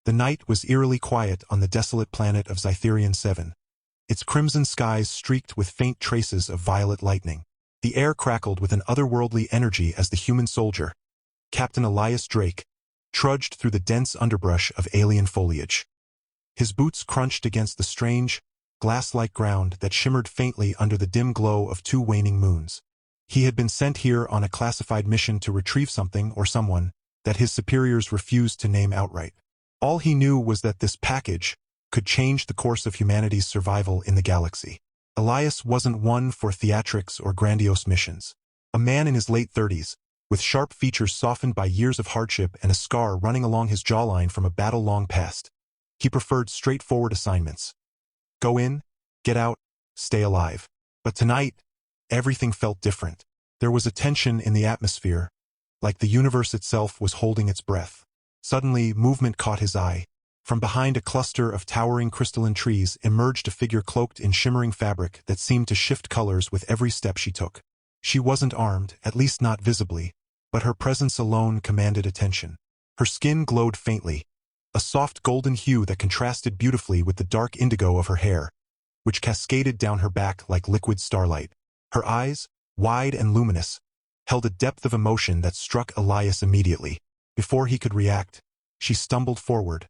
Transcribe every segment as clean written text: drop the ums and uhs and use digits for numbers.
The night was eerily quiet on the desolate planet of Zytherian 7. Its crimson skies streaked with faint traces of violet lightning. The air crackled with an otherworldly energy as the human soldier, Captain Elias Drake, trudged through the dense underbrush of alien foliage. His boots crunched against the strange, glass-like ground that shimmered faintly under the dim glow of 2 waning moons. He had been sent here on a classified mission to retrieve something or someone that his superiors refused to name outright. All he knew was that this package could change the course of humanity's survival in the galaxy. Elias wasn't one for theatrics or grandiose missions. A man in his late 30s, with sharp features softened by years of hardship and a scar running along his jawline from a battle long past. He preferred straightforward assignments. Go in, get out, stay alive. But tonight, everything felt different. There was a tension in the atmosphere, like the universe itself was holding its breath. Suddenly, movement caught his eye. From behind a cluster of towering crystalline trees emerged a figure cloaked in shimmering fabric that seemed to shift colors with every step she took. She wasn't armed, at least not visibly, but her presence alone commanded attention. Her skin glowed faintly, a soft golden hue that contrasted beautifully with the dark indigo of her hair, which cascaded down her back like liquid starlight. Her eyes, wide and luminous, held a depth of emotion that struck Elias immediately. Before he could react, she stumbled forward,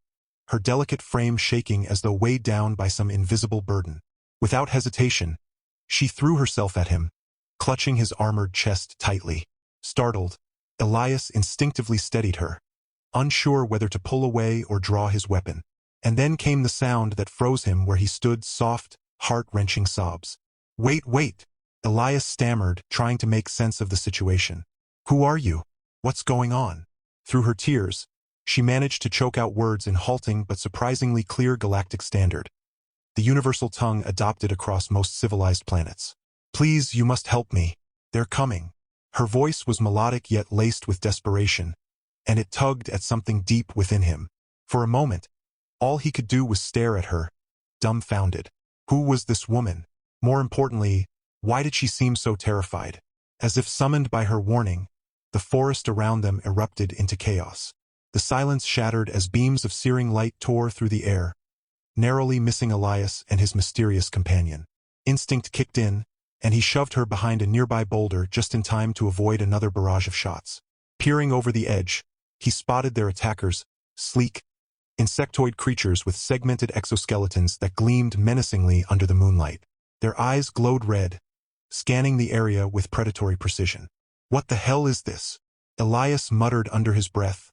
her delicate frame shaking as though weighed down by some invisible burden. Without hesitation, she threw herself at him, clutching his armored chest tightly. Startled, Elias instinctively steadied her, unsure whether to pull away or draw his weapon. And then came the sound that froze him where he stood, soft, heart-wrenching sobs. Wait! Elias stammered, trying to make sense of the situation. Who are you? What's going on? Through her tears, she managed to choke out words in halting but surprisingly clear galactic standard, the universal tongue adopted across most civilized planets. Please, you must help me. They're coming. Her voice was melodic yet laced with desperation, and it tugged at something deep within him. For a moment, all he could do was stare at her, dumbfounded. Who was this woman? More importantly, why did she seem so terrified? As if summoned by her warning, the forest around them erupted into chaos. The silence shattered as beams of searing light tore through the air, narrowly missing Elias and his mysterious companion. Instinct kicked in, and he shoved her behind a nearby boulder just in time to avoid another barrage of shots. Peering over the edge, he spotted their attackers, sleek, insectoid creatures with segmented exoskeletons that gleamed menacingly under the moonlight. Their eyes glowed red, scanning the area with predatory precision. What the hell is this? Elias muttered under his breath,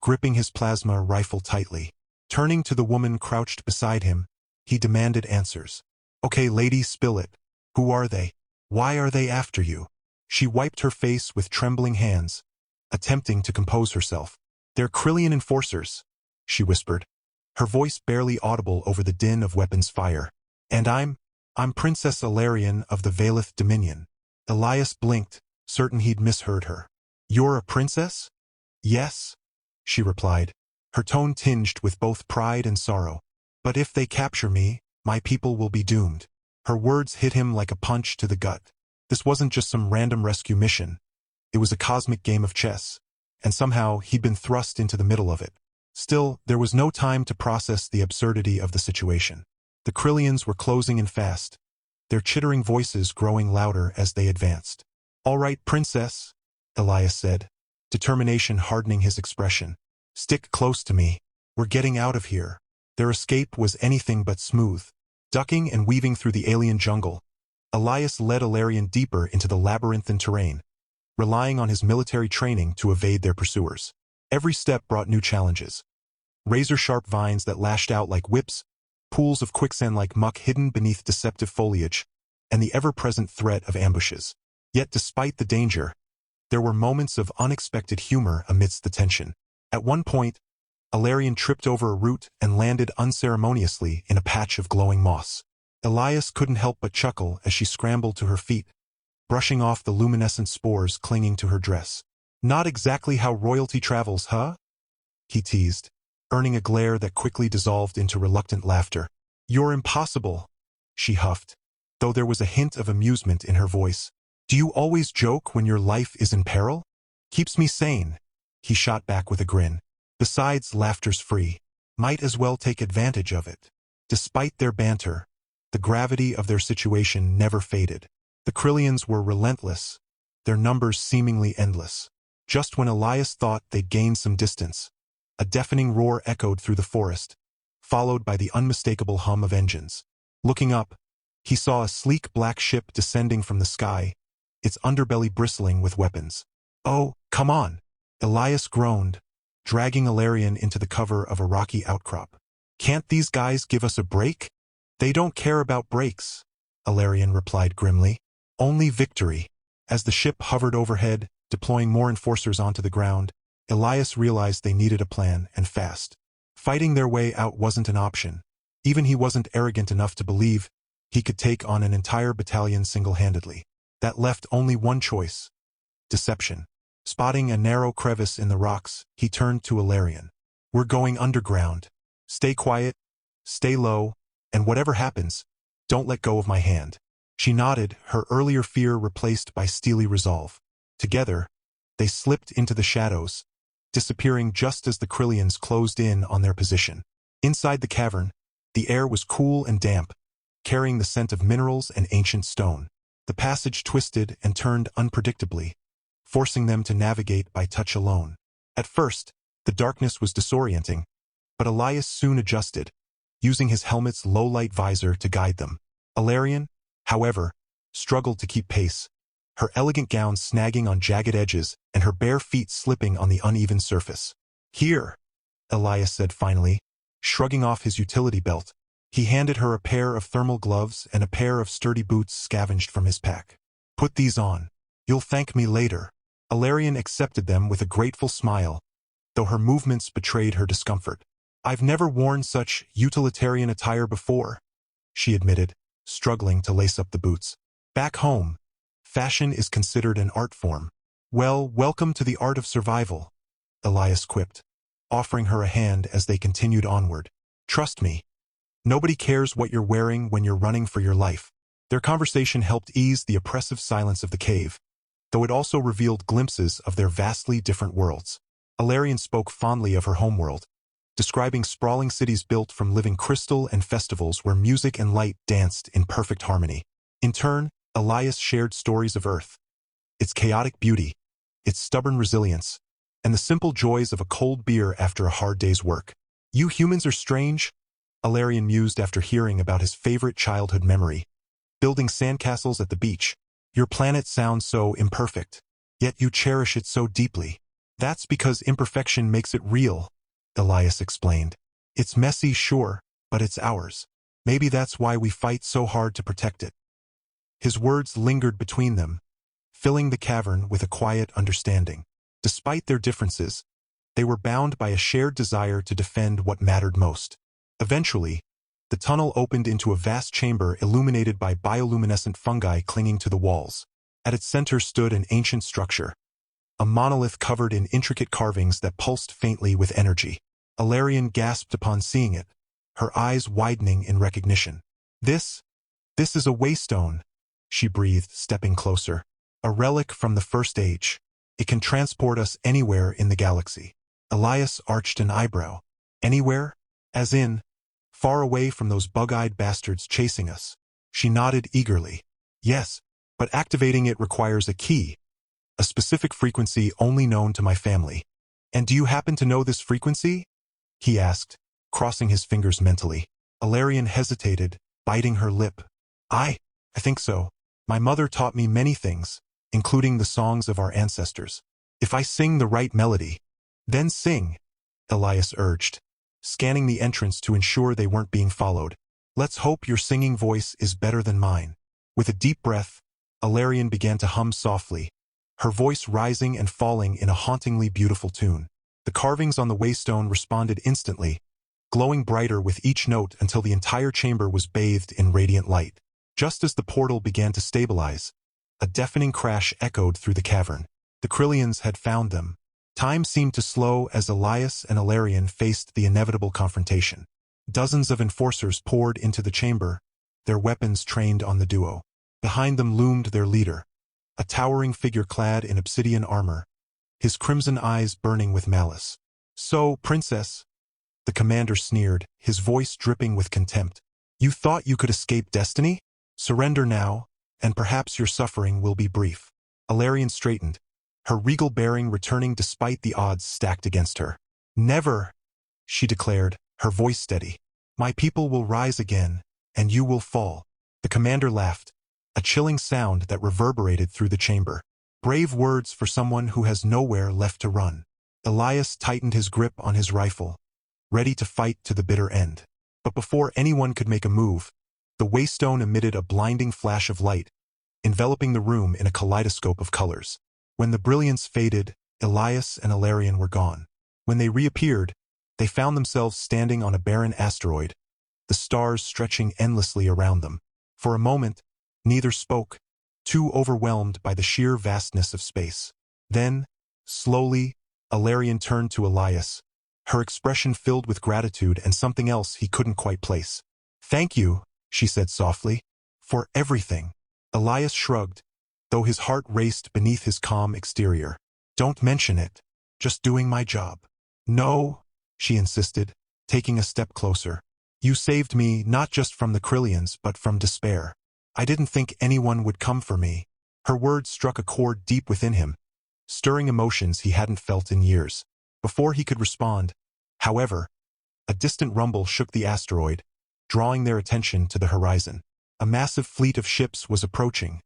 gripping his plasma rifle tightly. Turning to the woman crouched beside him, he demanded answers. Okay, lady, spill it. Who are they? Why are they after you? She wiped her face with trembling hands, attempting to compose herself. They're Krillian enforcers, she whispered, her voice barely audible over the din of weapons fire. And I'm Princess Alyan of the Valeth Dominion. Elias blinked, certain he'd misheard her. You're a princess? Yes, she replied, her tone tinged with both pride and sorrow. But if they capture me, my people will be doomed. Her words hit him like a punch to the gut. This wasn't just some random rescue mission. It was a cosmic game of chess, and somehow he'd been thrust into the middle of it. Still, there was no time to process the absurdity of the situation. The Krillians were closing in fast, their chittering voices growing louder as they advanced. All right, princess, Elias said, determination hardening his expression. Stick close to me. We're getting out of here. Their escape was anything but smooth. Ducking and weaving through the alien jungle, Elias led Alyan deeper into the labyrinthine terrain, relying on his military training to evade their pursuers. Every step brought new challenges. Razor-sharp vines that lashed out like whips, pools of quicksand like muck hidden beneath deceptive foliage, and the ever-present threat of ambushes. Yet despite the danger, there were moments of unexpected humor amidst the tension. At one point, Alyan tripped over a root and landed unceremoniously in a patch of glowing moss. Elias couldn't help but chuckle as she scrambled to her feet, brushing off the luminescent spores clinging to her dress. Not exactly how royalty travels, huh? He teased, earning a glare that quickly dissolved into reluctant laughter. You're impossible, she huffed, though there was a hint of amusement in her voice. Do you always joke when your life is in peril? Keeps me sane, he shot back with a grin. Besides, laughter's free. Might as well take advantage of it. Despite their banter, the gravity of their situation never faded. The Krillians were relentless, their numbers seemingly endless. Just when Elias thought they'd gained some distance, a deafening roar echoed through the forest, followed by the unmistakable hum of engines. Looking up, he saw a sleek black ship descending from the sky, its underbelly bristling with weapons. "Oh, come on!" Elias groaned, dragging Alyan into the cover of a rocky outcrop. "Can't these guys give us a break?" "They don't care about breaks," Alyan replied grimly. "Only victory." As the ship hovered overhead, deploying more enforcers onto the ground, Elias realized they needed a plan, and fast. Fighting their way out wasn't an option. Even he wasn't arrogant enough to believe he could take on an entire battalion single-handedly. That left only one choice: deception. Spotting a narrow crevice in the rocks, he turned to Alyan. "We're going underground. Stay quiet, stay low, and whatever happens, don't let go of my hand." She nodded, her earlier fear replaced by steely resolve. Together, they slipped into the shadows, disappearing just as the Krillians closed in on their position. Inside the cavern, the air was cool and damp, carrying the scent of minerals and ancient stone. The passage twisted and turned unpredictably, forcing them to navigate by touch alone. At first, the darkness was disorienting, but Elias soon adjusted, using his helmet's low-light visor to guide them. Alyan, however, struggled to keep pace, her elegant gown snagging on jagged edges and her bare feet slipping on the uneven surface. "Here," Elias said finally, shrugging off his utility belt. He handed her a pair of thermal gloves and a pair of sturdy boots scavenged from his pack. "Put these on. You'll thank me later." Alyan accepted them with a grateful smile, though her movements betrayed her discomfort. "I've never worn such utilitarian attire before," she admitted, struggling to lace up the boots. "Back home, fashion is considered an art form." "Well, welcome to the art of survival," Elias quipped, offering her a hand as they continued onward. "Trust me, nobody cares what you're wearing when you're running for your life." Their conversation helped ease the oppressive silence of the cave, though it also revealed glimpses of their vastly different worlds. Alyan spoke fondly of her homeworld, describing sprawling cities built from living crystal and festivals where music and light danced in perfect harmony. In turn, Elias shared stories of Earth, its chaotic beauty, its stubborn resilience, and the simple joys of a cold beer after a hard day's work. "You humans are strange," Alyan mused after hearing about his favorite childhood memory: building sandcastles at the beach. "Your planet sounds so imperfect, yet you cherish it so deeply." "That's because imperfection makes it real," Elias explained. "It's messy, sure, but it's ours. Maybe that's why we fight so hard to protect it." His words lingered between them, filling the cavern with a quiet understanding. Despite their differences, they were bound by a shared desire to defend what mattered most. Eventually, the tunnel opened into a vast chamber illuminated by bioluminescent fungi clinging to the walls. At its center stood an ancient structure, a monolith covered in intricate carvings that pulsed faintly with energy. Alyan gasped upon seeing it, her eyes widening in recognition. This is a waystone," she breathed, stepping closer. "A relic from the First Age. It can transport us anywhere in the galaxy." Elias arched an eyebrow. "Anywhere? As in, far away from those bug-eyed bastards chasing us?" She nodded eagerly. "Yes, but activating it requires a key, a specific frequency only known to my family." "And do you happen to know this frequency?" he asked, crossing his fingers mentally. Alyan hesitated, biting her lip. I think so. My mother taught me many things, including the songs of our ancestors. If I sing the right melody." "Then sing," Elias urged, scanning the entrance to ensure they weren't being followed. "Let's hope your singing voice is better than mine." With a deep breath, Alyan began to hum softly, her voice rising and falling in a hauntingly beautiful tune. The carvings on the waystone responded instantly, glowing brighter with each note until the entire chamber was bathed in radiant light. Just as the portal began to stabilize, a deafening crash echoed through the cavern. The Krillians had found them. Time seemed to slow as Elias and Alyan faced the inevitable confrontation. Dozens of enforcers poured into the chamber, their weapons trained on the duo. Behind them loomed their leader, a towering figure clad in obsidian armor, his crimson eyes burning with malice. "So, Princess," The commander sneered, his voice dripping with contempt. You thought you could escape destiny? Surrender now, and perhaps your suffering will be brief. Alyan straightened, her regal bearing returning despite the odds stacked against her. Never, she declared, her voice steady. My people will rise again, and you will fall. The commander laughed, a chilling sound that reverberated through the chamber. Brave words for someone who has nowhere left to run. Elias tightened his grip on his rifle, ready to fight to the bitter end. But before anyone could make a move, the waystone emitted a blinding flash of light, enveloping the room in a kaleidoscope of colors. When the brilliance faded, Elias and Alyan were gone. When they reappeared, they found themselves standing on a barren asteroid, the stars stretching endlessly around them. For a moment, neither spoke, too overwhelmed by the sheer vastness of space. Then, slowly, Alyan turned to Elias, her expression filled with gratitude and something else he couldn't quite place. Thank you, she said softly, for everything. Elias shrugged, though his heart raced beneath his calm exterior. Don't mention it. Just doing my job. No, she insisted, taking a step closer. You saved me not just from the Krillians but from despair. I didn't think anyone would come for me. Her words struck a chord deep within him, stirring emotions he hadn't felt in years. Before he could respond, however, a distant rumble shook the asteroid, drawing their attention to the horizon. A massive fleet of ships was approaching,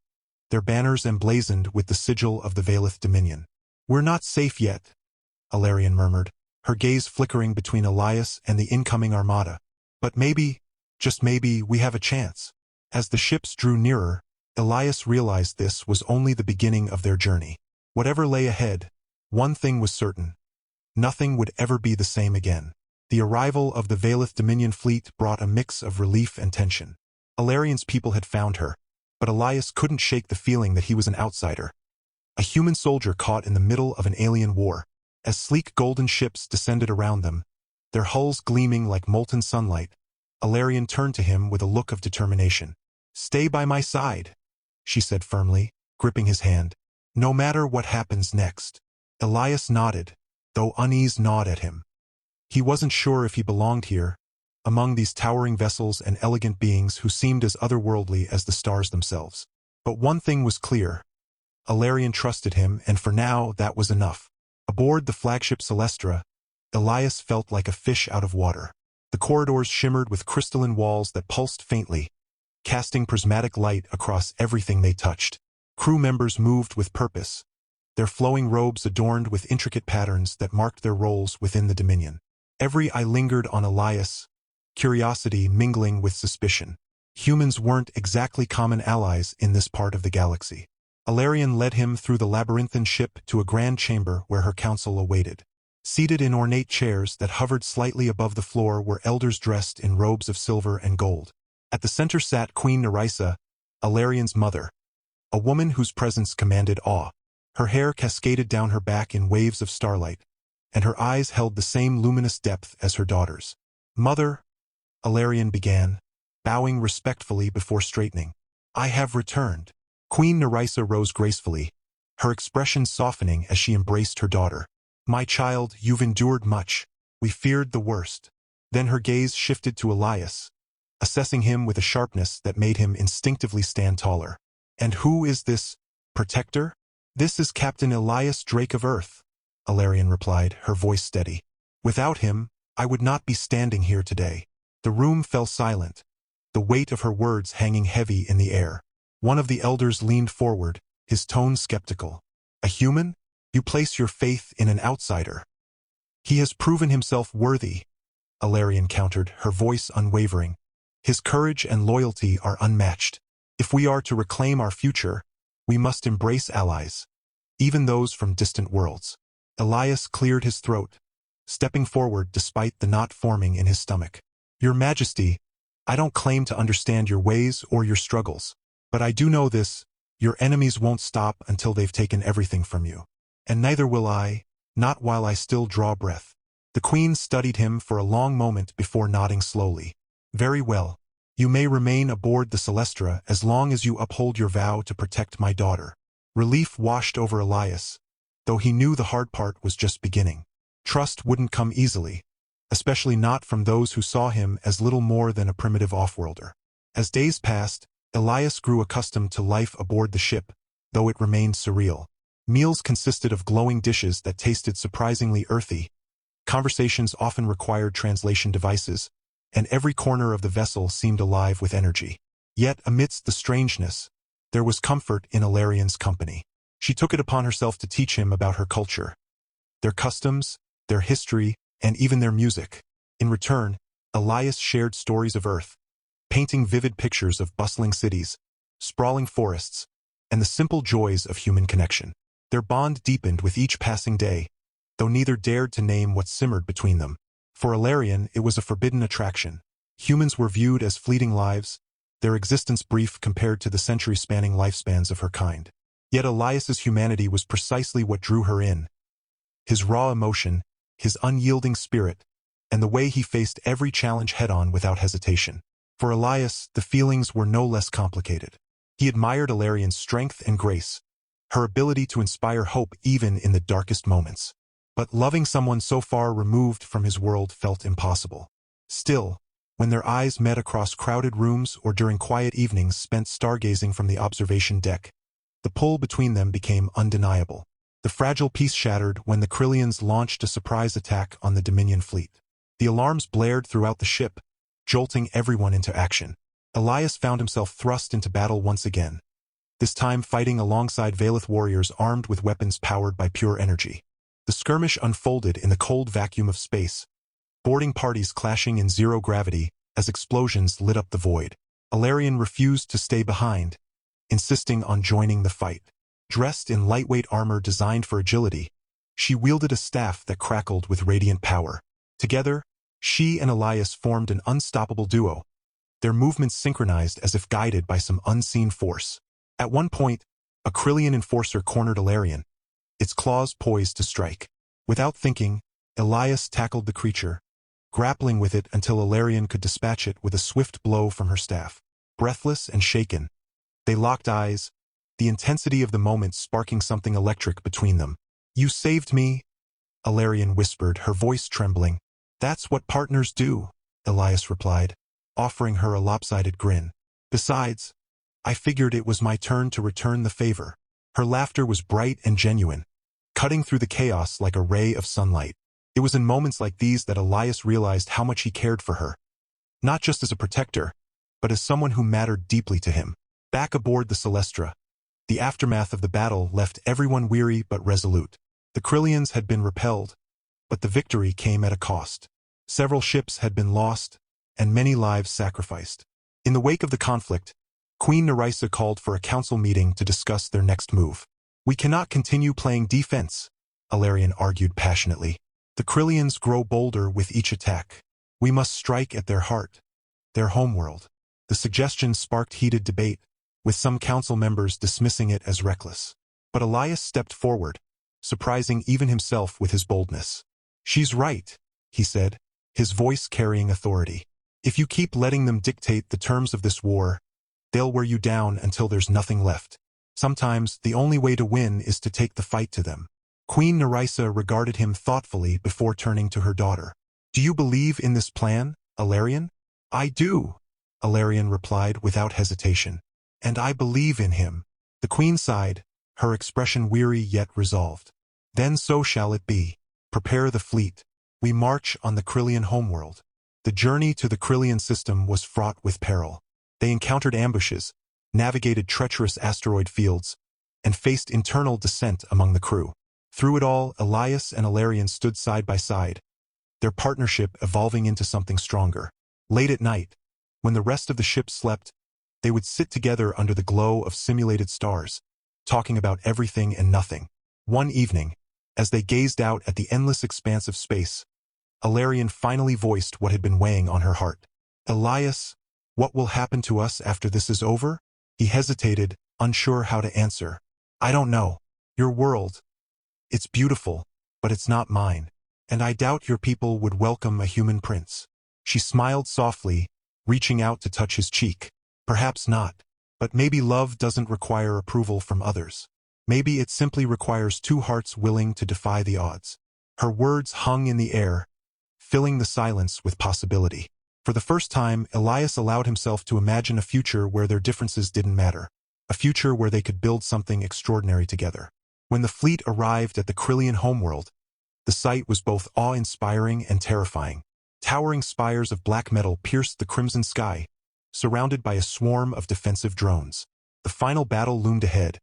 their banners emblazoned with the sigil of the Veilith Dominion. We're not safe yet, Alyan murmured, her gaze flickering between Elias and the incoming armada. But maybe, just maybe, we have a chance. As the ships drew nearer, Elias realized this was only the beginning of their journey. Whatever lay ahead, one thing was certain. Nothing would ever be the same again. The arrival of the Veilith Dominion fleet brought a mix of relief and tension. Alarian's people had found her, but Elias couldn't shake the feeling that he was an outsider. A human soldier caught in the middle of an alien war. As sleek golden ships descended around them, their hulls gleaming like molten sunlight, Alyan turned to him with a look of determination. Stay by my side, she said firmly, gripping his hand. No matter what happens next. Elias nodded, though unease gnawed at him. He wasn't sure if he belonged here, among these towering vessels and elegant beings who seemed as otherworldly as the stars themselves. But one thing was clear. Alyan trusted him, and for now that was enough. Aboard the flagship Celestra, Elias felt like a fish out of water. The corridors shimmered with crystalline walls that pulsed faintly, casting prismatic light across everything they touched. Crew members moved with purpose, their flowing robes adorned with intricate patterns that marked their roles within the Dominion. Every eye lingered on Elias, curiosity mingling with suspicion. Humans weren't exactly common allies in this part of the galaxy. Alyan led him through the labyrinthine ship to a grand chamber where her council awaited. Seated in ornate chairs that hovered slightly above the floor were elders dressed in robes of silver and gold. At the center sat Queen Nerissa, Alarian's mother, a woman whose presence commanded awe. Her hair cascaded down her back in waves of starlight, and her eyes held the same luminous depth as her daughter's. Mother, Alyan began, bowing respectfully before straightening. I have returned. Queen Nerissa rose gracefully, her expression softening as she embraced her daughter. My child, you've endured much. We feared the worst. Then her gaze shifted to Elias, assessing him with a sharpness that made him instinctively stand taller. And who is this protector? This is Captain Elias Drake of Earth, Alyan replied, her voice steady. Without him, I would not be standing here today. The room fell silent, the weight of her words hanging heavy in the air. One of the elders leaned forward, his tone skeptical. A human? You place your faith in an outsider. He has proven himself worthy, Alyan countered, her voice unwavering. His courage and loyalty are unmatched. If we are to reclaim our future, we must embrace allies, even those from distant worlds. Elias cleared his throat, stepping forward despite the knot forming in his stomach. Your Majesty, I don't claim to understand your ways or your struggles, but I do know this: your enemies won't stop until they've taken everything from you. And neither will I, not while I still draw breath. The Queen studied him for a long moment before nodding slowly. Very well. You may remain aboard the Celestra as long as you uphold your vow to protect my daughter. Relief washed over Elias, though he knew the hard part was just beginning. Trust wouldn't come easily, especially not from those who saw him as little more than a primitive offworlder. As days passed, Elias grew accustomed to life aboard the ship, though it remained surreal. Meals consisted of glowing dishes that tasted surprisingly earthy. Conversations often required translation devices, and every corner of the vessel seemed alive with energy. Yet, amidst the strangeness, there was comfort in Alyan's company. She took it upon herself to teach him about her culture, their customs, their history, and even their music. In return, Elias shared stories of Earth, painting vivid pictures of bustling cities, sprawling forests, and the simple joys of human connection. Their bond deepened with each passing day, though neither dared to name what simmered between them. For Alyan, it was a forbidden attraction. Humans were viewed as fleeting lives, their existence brief compared to the century-spanning lifespans of her kind. Yet Elias's humanity was precisely what drew her in. His raw emotion, his unyielding spirit, and the way he faced every challenge head-on without hesitation. For Elias, the feelings were no less complicated. He admired Alyan's strength and grace, her ability to inspire hope even in the darkest moments. But loving someone so far removed from his world felt impossible. Still, when their eyes met across crowded rooms or during quiet evenings spent stargazing from the observation deck, the pull between them became undeniable. The fragile peace shattered when the Krillians launched a surprise attack on the Dominion fleet. The alarms blared throughout the ship, jolting everyone into action. Elias found himself thrust into battle once again, this time fighting alongside Valith warriors armed with weapons powered by pure energy. The skirmish unfolded in the cold vacuum of space, boarding parties clashing in zero gravity as explosions lit up the void. Alyan refused to stay behind, insisting on joining the fight. Dressed in lightweight armor designed for agility, she wielded a staff that crackled with radiant power. Together, she and Elias formed an unstoppable duo, their movements synchronized as if guided by some unseen force. At one point, a Krillian enforcer cornered Alyan, its claws poised to strike. Without thinking, Elias tackled the creature, grappling with it until Alyan could dispatch it with a swift blow from her staff. Breathless and shaken, they locked eyes, the intensity of the moment sparking something electric between them. "You saved me," Alyan whispered, her voice trembling. "That's what partners do," Elias replied, offering her a lopsided grin. "Besides, I figured it was my turn to return the favor." Her laughter was bright and genuine, cutting through the chaos like a ray of sunlight. It was in moments like these that Elias realized how much he cared for her, not just as a protector, but as someone who mattered deeply to him. Back aboard the Celestra, the aftermath of the battle left everyone weary but resolute. The Krillians had been repelled, but the victory came at a cost. Several ships had been lost, and many lives sacrificed. In the wake of the conflict, Queen Nerissa called for a council meeting to discuss their next move. "We cannot continue playing defense," Alyan argued passionately. "The Krillians grow bolder with each attack. We must strike at their heart, their homeworld." The suggestion sparked heated debate, with some council members dismissing it as reckless. But Elias stepped forward, surprising even himself with his boldness. "She's right," he said, his voice carrying authority. "If you keep letting them dictate the terms of this war, they'll wear you down until there's nothing left. Sometimes the only way to win is to take the fight to them." Queen Nerissa regarded him thoughtfully before turning to her daughter. "Do you believe in this plan, Alyan?" "I do," Alyan replied without hesitation. "And I believe in him." The queen sighed, her expression weary yet resolved. "Then so shall it be. Prepare the fleet. We march on the Krillian homeworld." The journey to the Krillian system was fraught with peril. They encountered ambushes, navigated treacherous asteroid fields, and faced internal dissent among the crew. Through it all, Elias and Alyan stood side by side, their partnership evolving into something stronger. Late at night, when the rest of the ship slept, they would sit together under the glow of simulated stars, talking about everything and nothing. One evening, as they gazed out at the endless expanse of space, Alyan finally voiced what had been weighing on her heart. "Elias, what will happen to us after this is over?" He hesitated, unsure how to answer. "I don't know. Your world. It's beautiful, but it's not mine. And I doubt your people would welcome a human prince." She smiled softly, reaching out to touch his cheek. "Perhaps not. But maybe love doesn't require approval from others. Maybe it simply requires two hearts willing to defy the odds." Her words hung in the air, filling the silence with possibility. For the first time, Elias allowed himself to imagine a future where their differences didn't matter, a future where they could build something extraordinary together. When the fleet arrived at the Krillian homeworld, the sight was both awe-inspiring and terrifying. Towering spires of black metal pierced the crimson sky, surrounded by a swarm of defensive drones. The final battle loomed ahead,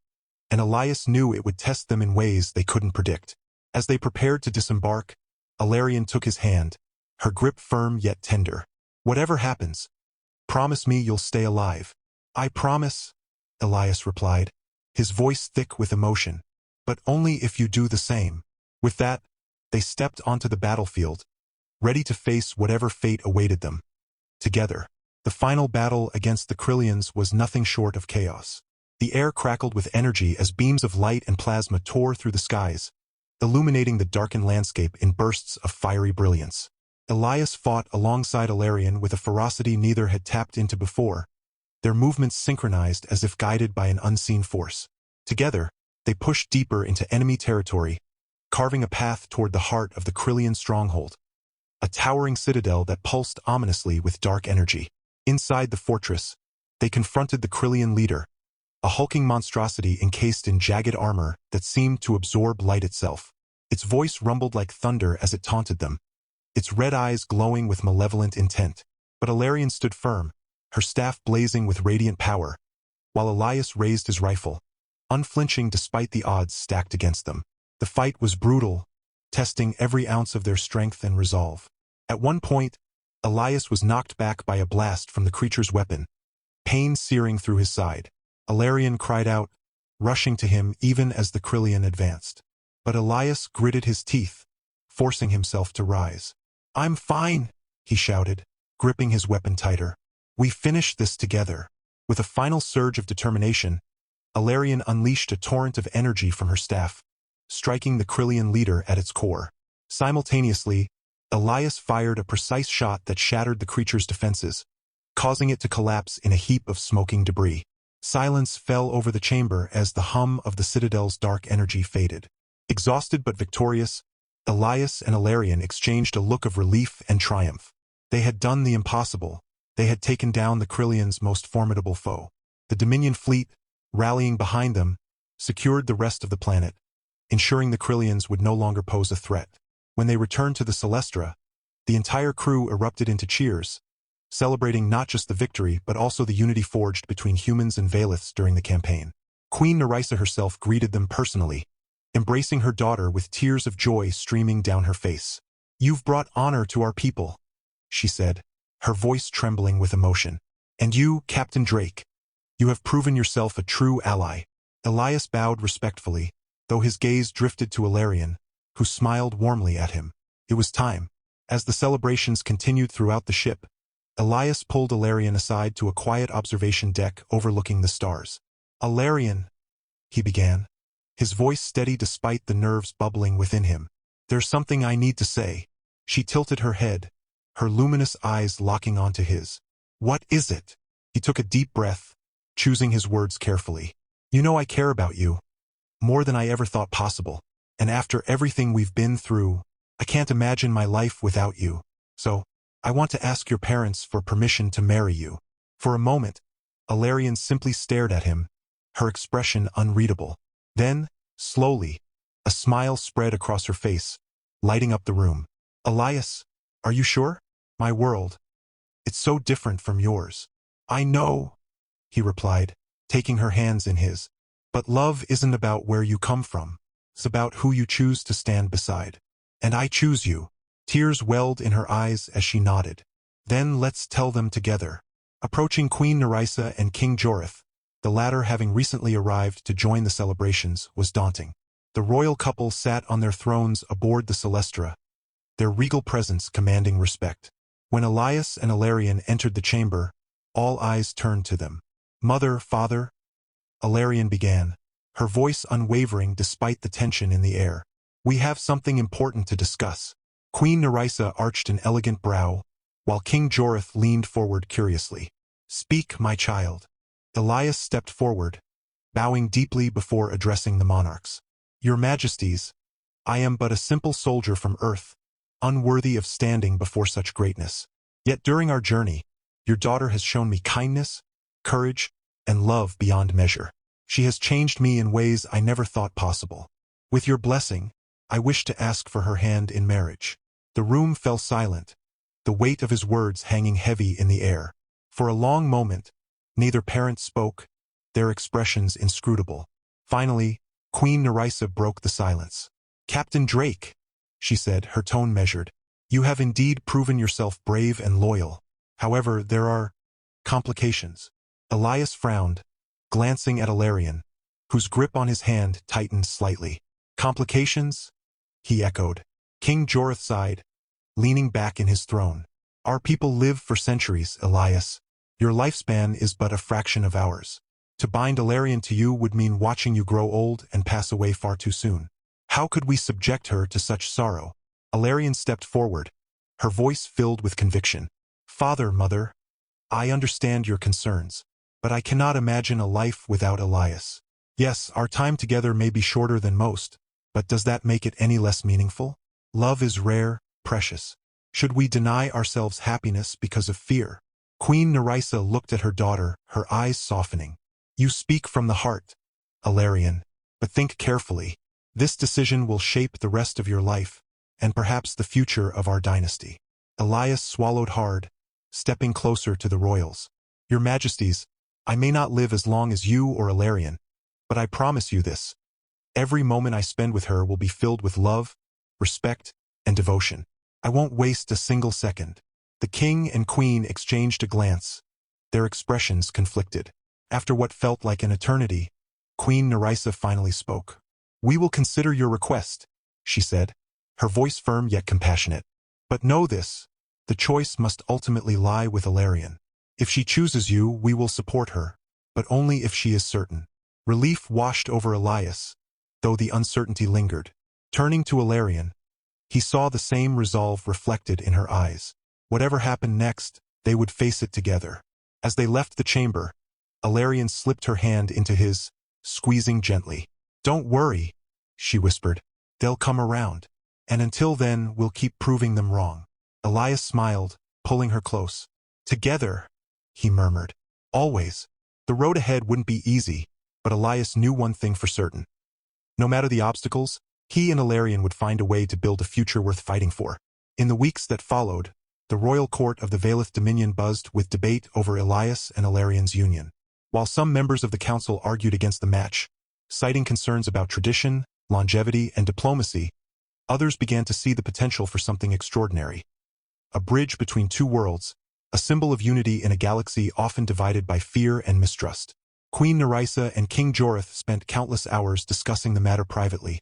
and Elias knew it would test them in ways they couldn't predict. As they prepared to disembark, Alyan took his hand, her grip firm yet tender. "Whatever happens, promise me you'll stay alive." "I promise," Elias replied, his voice thick with emotion. "But only if you do the same." With that, they stepped onto the battlefield, ready to face whatever fate awaited them. Together, the final battle against the Krillians was nothing short of chaos. The air crackled with energy as beams of light and plasma tore through the skies, illuminating the darkened landscape in bursts of fiery brilliance. Elias fought alongside Alyan with a ferocity neither had tapped into before, their movements synchronized as if guided by an unseen force. Together, they pushed deeper into enemy territory, carving a path toward the heart of the Krillian stronghold, a towering citadel that pulsed ominously with dark energy. Inside the fortress, they confronted the Krillian leader, a hulking monstrosity encased in jagged armor that seemed to absorb light itself. Its voice rumbled like thunder as it taunted them, its red eyes glowing with malevolent intent. But Alyan stood firm, her staff blazing with radiant power, while Elias raised his rifle, unflinching despite the odds stacked against them. The fight was brutal, testing every ounce of their strength and resolve. At one point, Elias was knocked back by a blast from the creature's weapon, pain searing through his side. Alyan cried out, rushing to him even as the Krillian advanced. But Elias gritted his teeth, forcing himself to rise. "I'm fine," he shouted, gripping his weapon tighter. "We finished this together." With a final surge of determination, Alyan unleashed a torrent of energy from her staff, striking the Krillian leader at its core. Simultaneously, Elias fired a precise shot that shattered the creature's defenses, causing it to collapse in a heap of smoking debris. Silence fell over the chamber as the hum of the citadel's dark energy faded. Exhausted but victorious, Elias and Alyan exchanged a look of relief and triumph. They had done the impossible. They had taken down the Krillians' most formidable foe. The Dominion fleet, rallying behind them, secured the rest of the planet, ensuring the Krillians would no longer pose a threat. When they returned to the Celestra, the entire crew erupted into cheers, celebrating not just the victory but also the unity forged between humans and Valiths during the campaign. Queen Nerissa herself greeted them personally, embracing her daughter with tears of joy streaming down her face. "You've brought honor to our people," she said, her voice trembling with emotion. "And you, Captain Drake, you have proven yourself a true ally." Elias bowed respectfully, though his gaze drifted to Alyan, who smiled warmly at him. It was time. As the celebrations continued throughout the ship, Elias pulled Alyan aside to a quiet observation deck overlooking the stars. "Alyan," he began, his voice steady despite the nerves bubbling within him. "There's something I need to say." She tilted her head, her luminous eyes locking onto his. "What is it?" He took a deep breath, choosing his words carefully. "You know I care about you, more than I ever thought possible. And after everything we've been through, I can't imagine my life without you. So, I want to ask your parents for permission to marry you." For a moment, Alyan simply stared at him, her expression unreadable. Then, slowly, a smile spread across her face, lighting up the room. "Elias, are you sure? My world, it's so different from yours." "I know," he replied, taking her hands in his. "But love isn't about where you come from. It's about who you choose to stand beside. And I choose you." Tears welled in her eyes as she nodded. "Then let's tell them together." Approaching Queen Nerissa and King Jorith, the latter having recently arrived to join the celebrations, was daunting. The royal couple sat on their thrones aboard the Celestra, their regal presence commanding respect. When Elias and Alyan entered the chamber, all eyes turned to them. "Mother, father," Alyan began, her voice unwavering despite the tension in the air. "We have something important to discuss." Queen Nerissa arched an elegant brow, while King Jorith leaned forward curiously. "Speak, my child." Elias stepped forward, bowing deeply before addressing the monarchs. "Your Majesties, I am but a simple soldier from Earth, unworthy of standing before such greatness. Yet during our journey, your daughter has shown me kindness, courage, and love beyond measure. She has changed me in ways I never thought possible. With your blessing, I wish to ask for her hand in marriage." The room fell silent, the weight of his words hanging heavy in the air. For a long moment, neither parent spoke, their expressions inscrutable. Finally, Queen Nerissa broke the silence. "Captain Drake," she said, her tone measured, "you have indeed proven yourself brave and loyal. However, there are complications." Elias frowned, glancing at Alyan, whose grip on his hand tightened slightly. "Complications?" he echoed. King Jorith sighed, leaning back in his throne. "Our people live for centuries, Elias. Your lifespan is but a fraction of ours. To bind Alyan to you would mean watching you grow old and pass away far too soon. How could we subject her to such sorrow?" Alyan stepped forward, her voice filled with conviction. "Father, Mother, I understand your concerns, but I cannot imagine a life without Elias. Yes, our time together may be shorter than most, but does that make it any less meaningful? Love is rare, precious. Should we deny ourselves happiness because of fear?" Queen Nerissa looked at her daughter, her eyes softening. "You speak from the heart, Alyan, but think carefully. This decision will shape the rest of your life, and perhaps the future of our dynasty." Elias swallowed hard, stepping closer to the royals. "Your Majesties, I may not live as long as you or Alyan, but I promise you this. Every moment I spend with her will be filled with love, respect, and devotion. I won't waste a single second." The king and queen exchanged a glance, their expressions conflicted. After what felt like an eternity, Queen Nerissa finally spoke. "We will consider your request," she said, her voice firm yet compassionate. "But know this, the choice must ultimately lie with Alyan. If she chooses you, we will support her, but only if she is certain." Relief washed over Elias, though the uncertainty lingered. Turning to Alyan, he saw the same resolve reflected in her eyes. Whatever happened next, they would face it together. As they left the chamber, Alyan slipped her hand into his, squeezing gently. "Don't worry," she whispered. "They'll come around. And until then, we'll keep proving them wrong." Elias smiled, pulling her close. "Together," he murmured. "Always." The road ahead wouldn't be easy, but Elias knew one thing for certain. No matter the obstacles, he and Alyan would find a way to build a future worth fighting for. In the weeks that followed, the royal court of the Vaelith Dominion buzzed with debate over Elias and Alarian's union. While some members of the council argued against the match, citing concerns about tradition, longevity, and diplomacy, others began to see the potential for something extraordinary. A bridge between two worlds, a symbol of unity in a galaxy often divided by fear and mistrust. Queen Nerissa and King Jorith spent countless hours discussing the matter privately,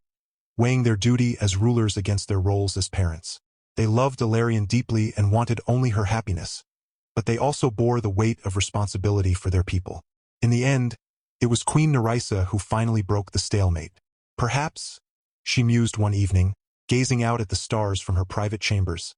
weighing their duty as rulers against their roles as parents. They loved Alyan deeply and wanted only her happiness, but they also bore the weight of responsibility for their people. In the end, it was Queen Nerissa who finally broke the stalemate. "Perhaps," she mused one evening, gazing out at the stars from her private chambers,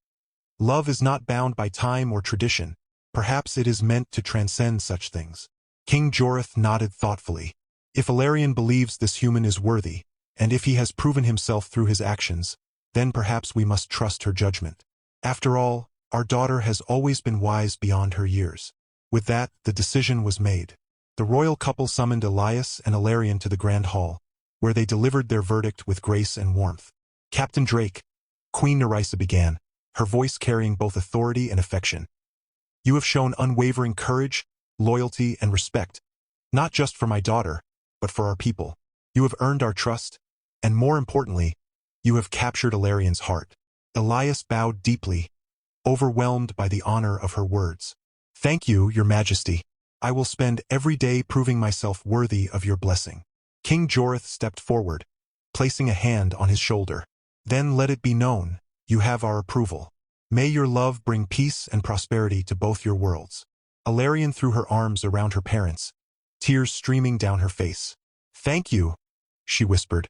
"love is not bound by time or tradition. Perhaps it is meant to transcend such things." King Jorith nodded thoughtfully. "If Alyan believes this human is worthy, and if he has proven himself through his actions, then perhaps we must trust her judgment. After all, our daughter has always been wise beyond her years." With that, the decision was made. The royal couple summoned Elias and Alyan to the Grand Hall, where they delivered their verdict with grace and warmth. "Captain Drake," Queen Nerissa began, her voice carrying both authority and affection. "You have shown unwavering courage, loyalty, and respect, not just for my daughter, but for our people. You have earned our trust, and more importantly, you have captured Alarian's heart." Elias bowed deeply, overwhelmed by the honor of her words. "Thank you, Your Majesty. I will spend every day proving myself worthy of your blessing." King Jorith stepped forward, placing a hand on his shoulder. "Then let it be known, you have our approval. May your love bring peace and prosperity to both your worlds." Alyan threw her arms around her parents, tears streaming down her face. "Thank you," she whispered,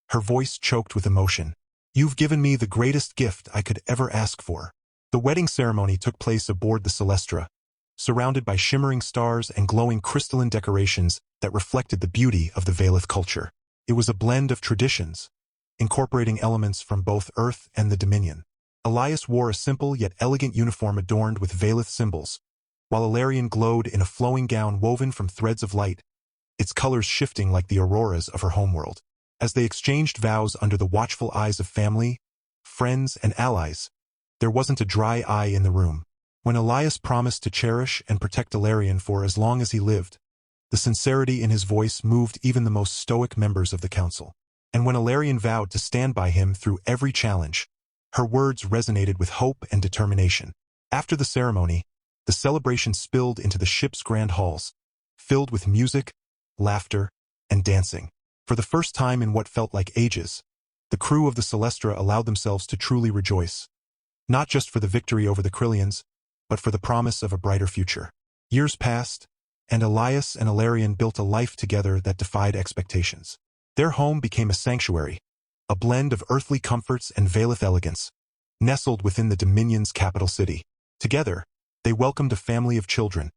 her voice choked with emotion. "You've given me the greatest gift I could ever ask for." The wedding ceremony took place aboard the Celestra, surrounded by shimmering stars and glowing crystalline decorations that reflected the beauty of the Vaelith culture. It was a blend of traditions, incorporating elements from both Earth and the Dominion. Elias wore a simple yet elegant uniform adorned with Valeth symbols, while Alyan glowed in a flowing gown woven from threads of light, its colors shifting like the auroras of her homeworld. As they exchanged vows under the watchful eyes of family, friends, and allies, there wasn't a dry eye in the room. When Elias promised to cherish and protect Alyan for as long as he lived, the sincerity in his voice moved even the most stoic members of the council. And when Alyan vowed to stand by him through every challenge, her words resonated with hope and determination. After the ceremony, the celebration spilled into the ship's grand halls, filled with music, laughter, and dancing. For the first time in what felt like ages, the crew of the Celestra allowed themselves to truly rejoice, not just for the victory over the Krillians, but for the promise of a brighter future. Years passed, and Elias and Alyan built a life together that defied expectations. Their home became a sanctuary, a blend of earthly comforts and Valeth elegance, nestled within the Dominion's capital city. Together, they welcomed a family of children,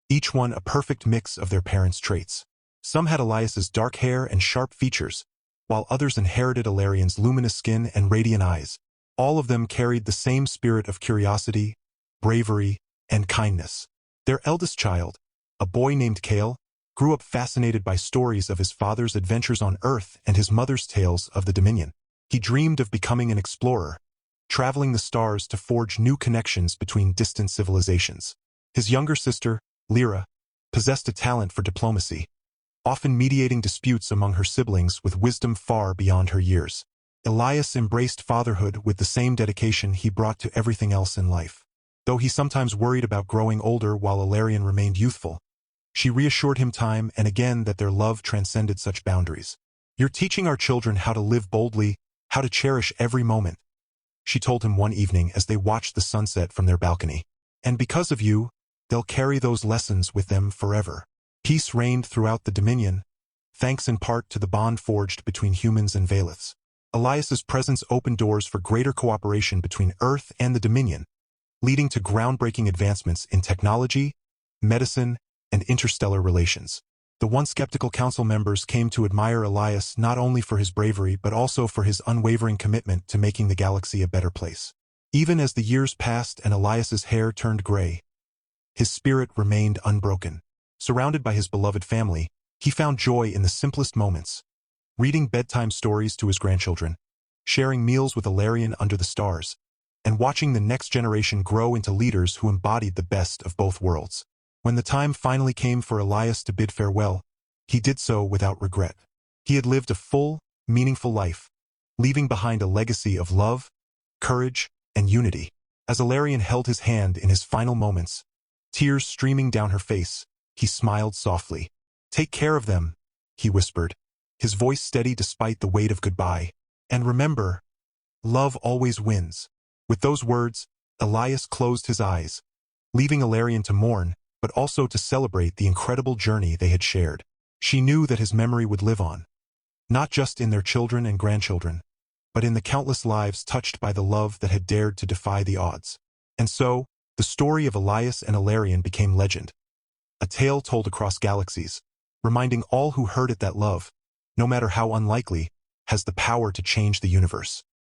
each one a perfect mix of their parents' traits. Some had Elias's dark hair and sharp features, while others inherited Alarian's luminous skin and radiant eyes. All of them carried the same spirit of curiosity, bravery, and kindness. Their eldest child, a boy named Kale, grew up fascinated by stories of his father's adventures on Earth and his mother's tales of the Dominion. He dreamed of becoming an explorer, traveling the stars to forge new connections between distant civilizations. His younger sister, Lyra, possessed a talent for diplomacy, often mediating disputes among her siblings with wisdom far beyond her years. Elias embraced fatherhood with the same dedication he brought to everything else in life. Though he sometimes worried about growing older while Alyan remained youthful, she reassured him time and again that their love transcended such boundaries. "You're teaching our children how to live boldly, how to cherish every moment," she told him one evening as they watched the sunset from their balcony. "And because of you, they'll carry those lessons with them forever." Peace reigned throughout the Dominion, thanks in part to the bond forged between humans and Valeths. Elias's presence opened doors for greater cooperation between Earth and the Dominion, leading to groundbreaking advancements in technology, medicine, and interstellar relations. The once skeptical council members came to admire Elias not only for his bravery but also for his unwavering commitment to making the galaxy a better place. Even as the years passed and Elias's hair turned gray, his spirit remained unbroken. Surrounded by his beloved family, he found joy in the simplest moments, reading bedtime stories to his grandchildren, sharing meals with Alyan under the stars, and watching the next generation grow into leaders who embodied the best of both worlds. When the time finally came for Elias to bid farewell, he did so without regret. He had lived a full, meaningful life, leaving behind a legacy of love, courage, and unity. As Alyan held his hand in his final moments, tears streaming down her face, he smiled softly. "Take care of them," he whispered, his voice steady despite the weight of goodbye. "And remember, love always wins." With those words, Elias closed his eyes, leaving Alyan to mourn, but also to celebrate the incredible journey they had shared. She knew that his memory would live on, not just in their children and grandchildren, but in the countless lives touched by the love that had dared to defy the odds. And so, the story of Elias and Alyan became legend, a tale told across galaxies, reminding all who heard it that love, no matter how unlikely, has the power to change the universe.